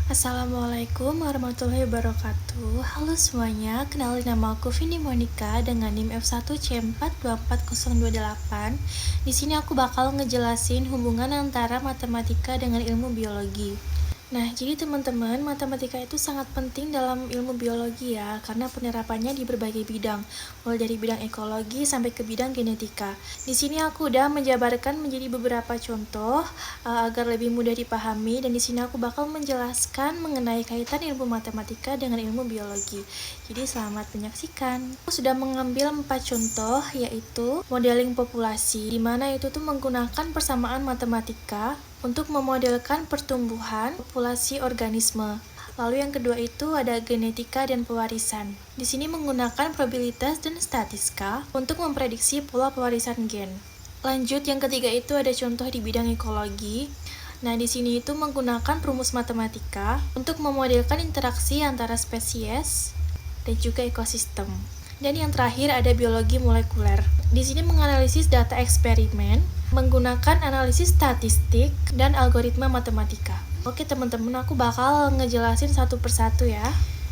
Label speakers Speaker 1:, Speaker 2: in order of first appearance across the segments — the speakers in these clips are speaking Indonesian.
Speaker 1: Assalamualaikum warahmatullahi wabarakatuh. Halo semuanya, kenalin nama aku Vindi Monica dengan NIM F1C424028. Di sini aku bakal ngejelasin hubungan antara matematika dengan ilmu biologi. Nah, jadi teman-teman, matematika itu sangat penting dalam ilmu biologi ya, karena penerapannya di berbagai bidang, mulai dari bidang ekologi sampai ke bidang genetika. Di sini aku udah menjabarkan menjadi beberapa contoh agar lebih mudah dipahami, dan di sini aku bakal menjelaskan mengenai kaitan ilmu matematika dengan ilmu biologi. Jadi selamat menyaksikan. Aku sudah mengambil 4 contoh, yaitu modeling populasi, di mana itu tuh menggunakan persamaan matematika untuk memodelkan pertumbuhan populasi organisme. Lalu yang kedua itu ada genetika dan pewarisan. Di sini menggunakan probabilitas dan statistika untuk memprediksi pola pewarisan gen. Lanjut, yang ketiga itu ada contoh di bidang ekologi. Nah, di sini itu menggunakan rumus matematika untuk memodelkan interaksi antara spesies dan juga ekosistem. Dan yang terakhir ada biologi molekuler. Di sini menganalisis data eksperimen menggunakan analisis statistik dan algoritma matematika. Oke teman-teman, aku bakal ngejelasin satu persatu ya.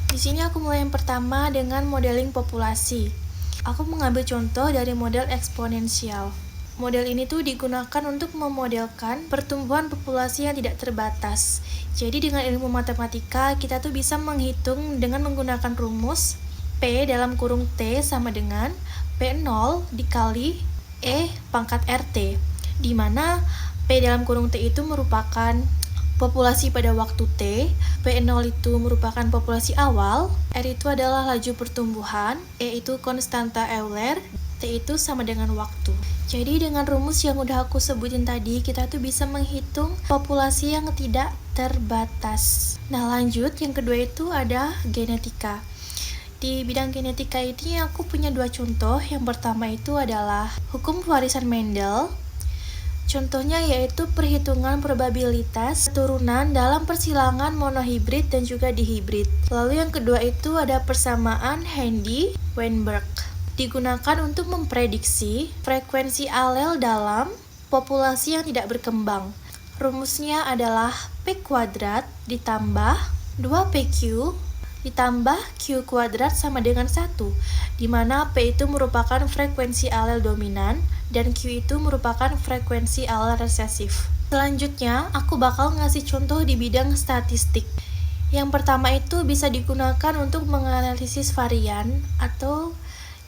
Speaker 1: Di sini aku mulai yang pertama dengan modeling populasi. Aku mengambil contoh dari model eksponensial. Model ini tuh digunakan untuk memodelkan pertumbuhan populasi yang tidak terbatas. Jadi dengan ilmu matematika, kita tuh bisa menghitung dengan menggunakan rumus P dalam kurung T sama dengan P0 dikali E pangkat RT, di mana P dalam kurung T itu merupakan populasi pada waktu T, P0 itu merupakan populasi awal, R itu adalah laju pertumbuhan, E itu konstanta Euler, T itu sama dengan waktu. Jadi dengan rumus yang udah aku sebutin tadi, kita tuh bisa menghitung populasi yang tidak terbatas. Nah lanjut, yang kedua itu ada genetika. Di bidang genetika ini aku punya 2 contoh. Yang pertama itu adalah hukum pewarisan Mendel. Contohnya yaitu perhitungan probabilitas keturunan dalam persilangan monohibrid dan juga dihibrid. Lalu yang kedua itu ada persamaan Handy-Weinberg. Digunakan untuk memprediksi frekuensi alel dalam populasi yang tidak berkembang. Rumusnya adalah P² ditambah 2PQ ditambah Q kuadrat sama dengan 1, di mana P itu merupakan frekuensi alel dominan dan Q itu merupakan frekuensi alel resesif. Selanjutnya, aku bakal ngasih contoh di bidang statistik. Yang pertama itu bisa digunakan untuk menganalisis varian atau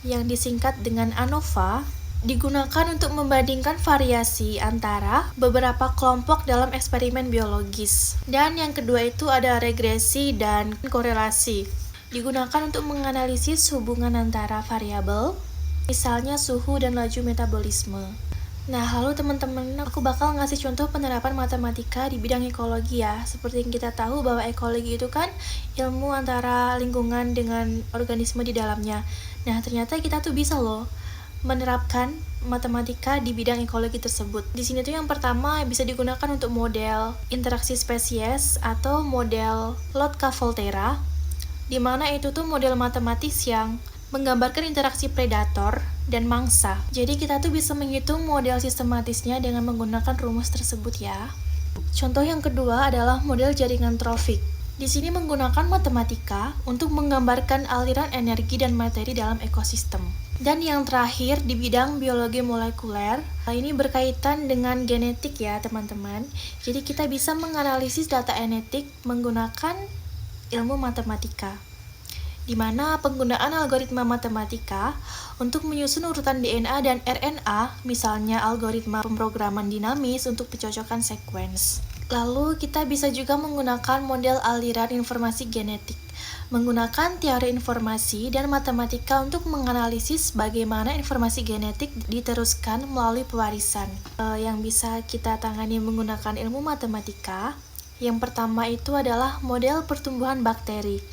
Speaker 1: yang disingkat dengan ANOVA, digunakan untuk membandingkan variasi antara beberapa kelompok dalam eksperimen biologis. Dan yang kedua itu ada regresi dan korelasi. Digunakan untuk menganalisis hubungan antara variabel, misalnya suhu dan laju metabolisme. Nah, lalu teman-teman, aku bakal ngasih contoh penerapan matematika di bidang ekologi ya. Seperti yang kita tahu bahwa ekologi itu kan ilmu antara lingkungan dengan organisme di dalamnya. Nah, ternyata kita tuh bisa loh menerapkan matematika di bidang ekologi tersebut. Di sini tuh yang pertama bisa digunakan untuk model interaksi spesies atau model Lotka-Volterra, di mana itu tuh model matematis yang menggambarkan interaksi predator dan mangsa. Jadi kita tuh bisa menghitung model sistematisnya dengan menggunakan rumus tersebut ya. Contoh yang kedua adalah model jaringan trofik. Di sini menggunakan matematika untuk menggambarkan aliran energi dan materi dalam ekosistem. Dan yang terakhir di bidang biologi molekuler, ini berkaitan dengan genetik ya teman-teman. Jadi kita bisa menganalisis data genetik menggunakan ilmu matematika, di mana penggunaan algoritma matematika untuk menyusun urutan DNA dan RNA, misalnya algoritma pemrograman dinamis untuk pencocokan sekuens. Lalu kita bisa juga menggunakan model aliran informasi genetik, menggunakan teori informasi dan matematika untuk menganalisis bagaimana informasi genetik diteruskan melalui pewarisan. Yang bisa kita tangani menggunakan ilmu matematika, yang pertama itu adalah model pertumbuhan bakteri.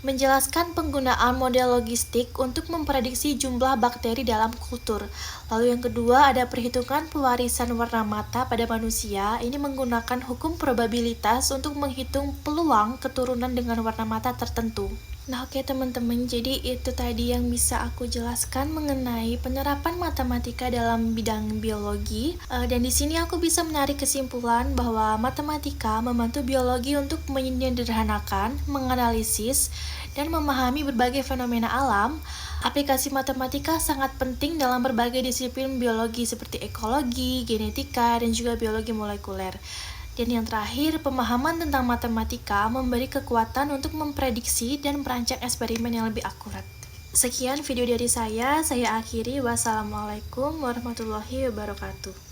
Speaker 1: menjelaskan penggunaan model logistik untuk memprediksi jumlah bakteri dalam kultur. Lalu yang kedua ada perhitungan pewarisan warna mata pada manusia. Ini menggunakan hukum probabilitas untuk menghitung peluang keturunan dengan warna mata tertentu. Nah oke teman-teman, jadi itu tadi yang bisa aku jelaskan mengenai penerapan matematika dalam bidang biologi. Dan di sini aku bisa menarik kesimpulan bahwa matematika membantu biologi untuk menyederhanakan, menganalisis, dan memahami berbagai fenomena alam. Aplikasi matematika sangat penting dalam berbagai disiplin biologi seperti ekologi, genetika, dan juga biologi molekuler. Dan yang terakhir, pemahaman tentang matematika memberi kekuatan untuk memprediksi dan merancang eksperimen yang lebih akurat. Sekian video dari saya akhiri. Wassalamualaikum warahmatullahi wabarakatuh.